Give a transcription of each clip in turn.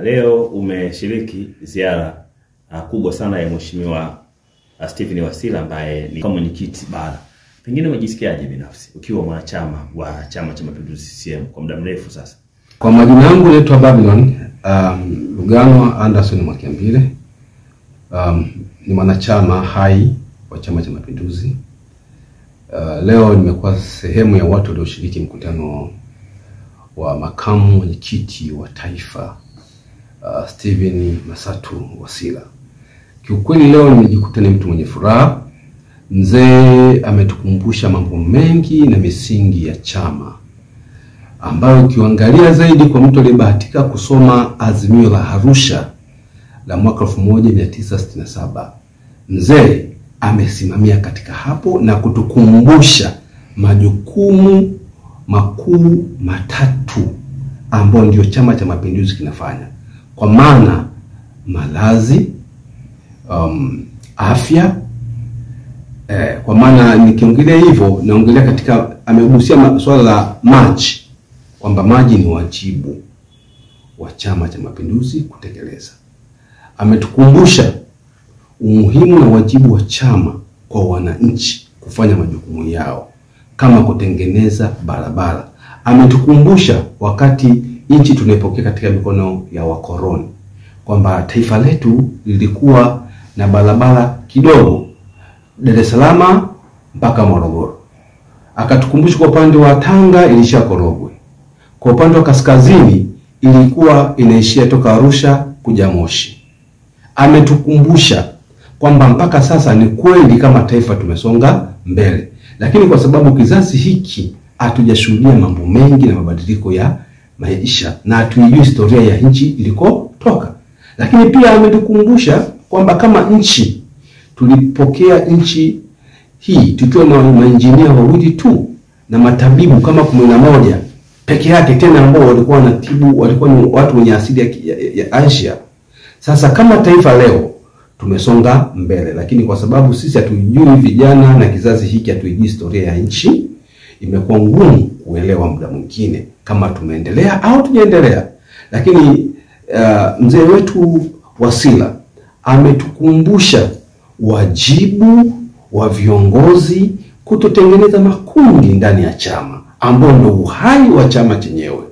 Leo umeshiriki ziara kubwa sana ya Mheshimiwa Stephen Wasira ambaye ni kama mwenyekiti bara. Pengine umejisikiaje binafsi ukiwa mwanachama wa Chama cha Mapinduzi CCM kwa muda mrefu sasa? Kwa majina yangu naitwa Babylon Lugano Anderson Mwakiambile. Ni mwanachama hai wa Chama cha Mapinduzi. Leo nimekuwa sehemu ya watu walioshiriki mkutano wa makamu mwenyekiti wa taifa Stephen Masatu Wasira. Kiukweli leo nimejikuta ni mtu mwenye furaha. Mzee ametukumbusha mambo mengi na misingi ya chama ambayo ukiangalia zaidi kwa mtu aliyebahatika kusoma Azimio la Arusha la mwaka 1967, mzee amesimamia katika hapo na kutukumbusha majukumu makuu matatu ambayo ndio Chama cha Mapinduzi kinafanya, kwa maana malazi, afya. Kwa maana nikiongelea hivyo naongelea katika, amegusia swala la maji, kwamba maji ni wajibu wa Chama cha Mapinduzi kutekeleza. Ametukumbusha umuhimu na wajibu wa chama kwa wananchi kufanya majukumu yao kama kutengeneza barabara. Ametukumbusha wakati nchi tunaipokea katika mikono ya wakoloni kwamba taifa letu lilikuwa na barabara kidogo Dar es Salaam mpaka Morogoro. Akatukumbusha kwa upande wa Tanga ilishia Korogwe. Kwa upande wa kaskazini ilikuwa inaishia toka Arusha kuja Moshi. Ametukumbusha kwamba mpaka sasa ni kweli kama taifa tumesonga mbele, lakini kwa sababu kizazi hiki hatujashuhudia mambo mengi na mabadiliko ya maisha na hatuijui historia ya nchi ilikotoka. Lakini pia ametukumbusha kwamba kama nchi tulipokea nchi hii tukiwa na mainjinia wawili tu na matabibu kama 11 peke yake, tena ambao walikuwa wanatibu, walikuwa ni watu wenye asili ya Asia. Sasa kama taifa leo tumesonga mbele, lakini kwa sababu sisi hatujui, vijana na kizazi hiki hatujui historia ya nchi, imekuwa ngumu kuelewa muda mwingine kama tumeendelea au tujaendelea. Lakini mzee wetu Wasira ametukumbusha wajibu wa viongozi kutotengeneza makundi ndani ya chama ambao ndio uhai wa chama chenyewe.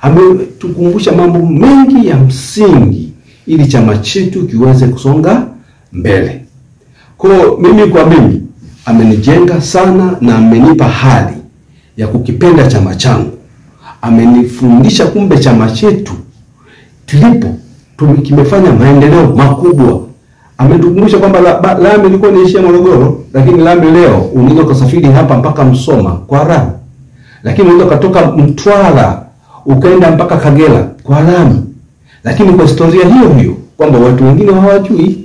Ametukumbusha mambo mengi ya msingi ili chama chetu kiweze kusonga mbele. Kwa mimi amenijenga sana na amenipa hali ya kukipenda chama changu. Amenifundisha kumbe chama chetu kimefanya maendeleo makubwa. Ametukumbusha kwamba lami ilikuwa inaishia Morogoro, lakini lami leo unaweza kusafiri hapa mpaka Msoma kwa lami. Lakini unaweza kutoka Mtwara ukaenda mpaka Kagera kwa lami. Lakini kwa historia hiyo kwamba watu wengine hawajui.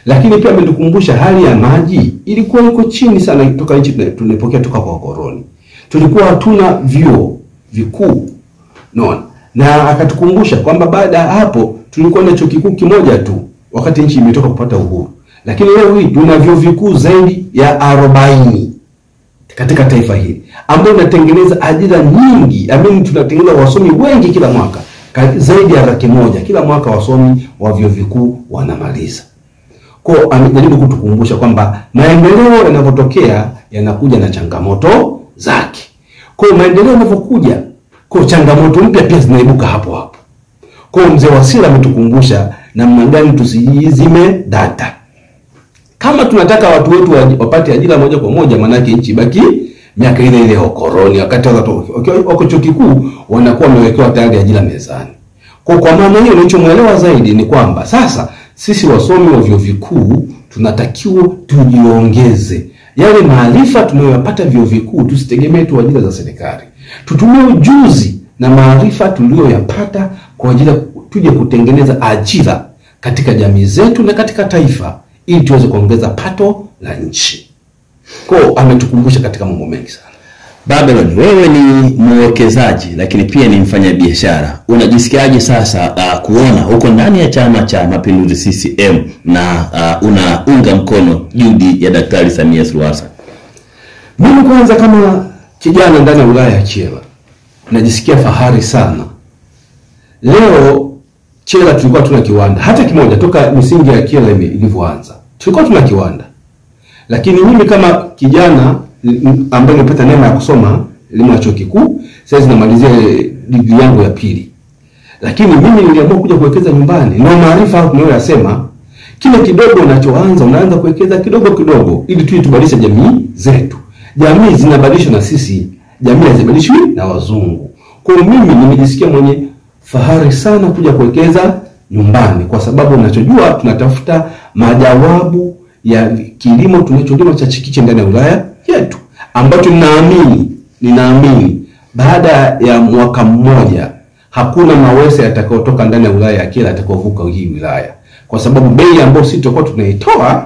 Lakini pia ametukumbusha hali ya maji ilikuwa iko chini sana kutoka nchi tunapokea toka kwa koloni. Tulikuwa hatuna vyuo vikuu. Na akatukumbusha kwamba baada ya hapo tulikuwa na chuo kikuu kimoja tu wakati nchi imetoka kupata uhuru. Lakini leo hii tuna vyuo vikuu zaidi ya 40 katika taifa hili ambao inatengeneza ajira nyingi. Tunatengeneza wasomi wengi kila mwaka, zaidi ya 100,000 kila mwaka wasomi wa vyuo vikuu wanamaliza. Kwa amejaribu kutukumbusha kwamba maendeleo yanapotokea yanakuja na changamoto zake. Kwa maendeleo yanapokuja, kwa changamoto mpya pia zinaibuka hapo hapo. Kwa mzee Wasira ametukumbusha namna gani tusizime data. Kama tunataka watu wetu wapate ajira moja kwa moja, maana yake nchi baki miaka ile ya ukoloni, wakati wako chuo kikuu wanakuwa wamewekewa tayari ajira mezani. Kwa maana hiyo nilichomuelewa zaidi ni kwamba sasa sisi wasomi wa vyuo vikuu tunatakiwa tujiongeze yale maarifa tunayopata vyuo vikuu, tusitegemee tu ajira za serikali. Tutumie ujuzi na maarifa tuliyoyapata kwa ajili tuje kutengeneza ajira katika jamii zetu na katika taifa ili tuweze kuongeza pato la nchi. Kwa ametukumbusha katika mambo mengi sana. Babylon, wewe ni mwekezaji lakini pia ni mfanyabiashara. Unajisikiaje sasa kuona huko ndani ya Chama cha Mapinduzi CCM na unaunga mkono juhudi ya Daktari Samia Suluhu Hassan? Mimi kwanza kama kijana ndani ya wilaya ya Kyela najisikia fahari sana. Leo Kyela tulikuwa tuna kiwanda hata kimoja toka misingi ya Kyela ilivyoanza. Tulikuwa tuna kiwanda. Lakini mimi kama kijana ambaye nimepata neema ya kusoma elimu ya chuo kikuu, sasa namalizia degree yangu ya pili. Lakini mimi niliamua kuja kuwekeza nyumbani. Na maarifa hapo tunayosema, kile kidogo unachoanza unaanza kuwekeza kidogo kidogo ili tubadilishe jamii zetu. Jamii zinabadilishwa na sisi, jamii hazibadilishwi na wazungu. Kwa mimi nimejisikia mwenye fahari sana kuja kuwekeza nyumbani kwa sababu ninachojua tunatafuta majawabu ya kilimo tunacholima cha chikichi ndani ya wilaya yetu, ambacho ninaamini baada ya mwaka mmoja hakuna mawese yatakayotoka ndani ya wilaya ya Kyela atakayovuka hii wilaya, kwa sababu bei ambayo sisi tutakuwa tunaitoa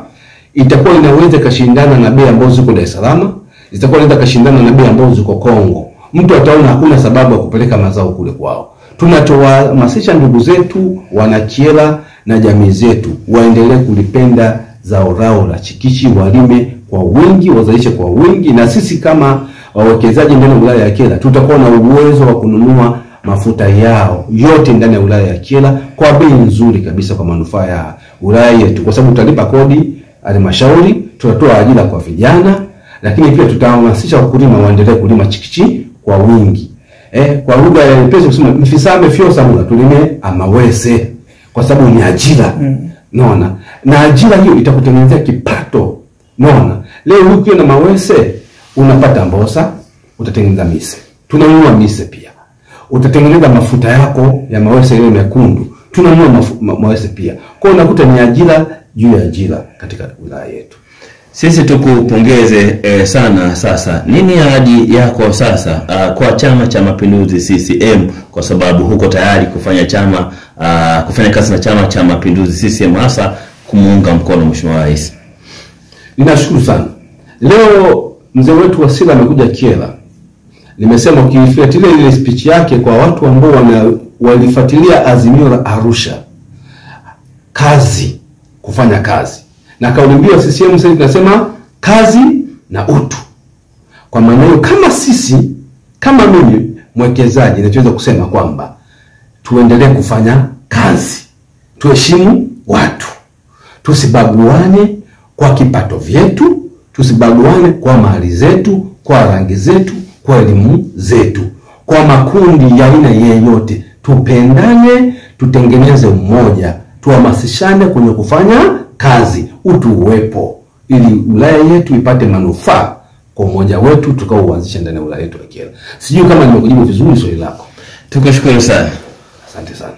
itakuwa inaweza kashindana na bei ambazo ziko Dar es Salaam, itakuwa inaweza kashindana na bei ambazo ziko Kongo. Mtu ataona hakuna sababu ya kupeleka mazao kule kwao. Tunatowahamasisha ndugu zetu wana Kyela na jamii zetu waendelee kulipenda zao lao la chikichi, walime kwa wingi, wazalishe kwa wingi, na sisi kama wawekezaji ndani ya wilaya ya Kyela tutakuwa na uwezo wa kununua mafuta yao yote ndani ya wilaya ya Kyela kwa bei nzuri kabisa kwa manufaa ya wilaya yetu, kwa sababu tutalipa kodi halmashauri, tutatoa ajira kwa vijana, lakini pia tutahamasisha wakulima waendelee kulima chikichi kwa wingi. Kwa lugha ya pesa kusema mfisame fio samula tulime amawese kwa sababu ni ajira. Naona. Na ajira hiyo itakutengenezea kipato. Naona. Leo ukiwa na mawese unapata mbosa, utatengeneza mise. Tunanunua mise pia. Utatengeneza mafuta yako ya mawese yale mekundu. Tunanunua mawese pia. Kwa hiyo unakuta ni ajira juu ya ajira katika wilaya yetu. Sisi tukupongeze sana. Sasa nini ahadi yako sasa kwa Chama cha Mapinduzi CCM, kwa sababu huko tayari kufanya kazi na Chama cha Mapinduzi CCM, hasa kumuunga mkono Mheshimiwa Rais? Ninashukuru sana. Leo mzee wetu Wasira amekuja Kyela. Nimesema ukifuatilia ile speech yake kwa watu ambao walifuatilia azimio la Arusha, kufanya kazi. Na kauli mbiu ya CCM sasa tunasema kazi na utu. Kwa maana hiyo kama mimi mwekezaji nachoweza kusema kwamba tuendelee kufanya kazi. Tuheshimu watu. Tusibaguane kwa kipato vyetu, tusibaguane kwa mali zetu, kwa rangi zetu, kwa elimu zetu, kwa makundi ya aina yeyote. Tupendane, tutengeneze umoja, tuhamasishane kwenye kufanya kazi, utu uwepo, ili wilaya yetu ipate manufaa kwa umoja wetu tukaoanzisha ndani ya wilaya yetu ya Kyela. Sijui kama nimekujibu vizuri swali lako. Tukushukuru sana. Asante sana.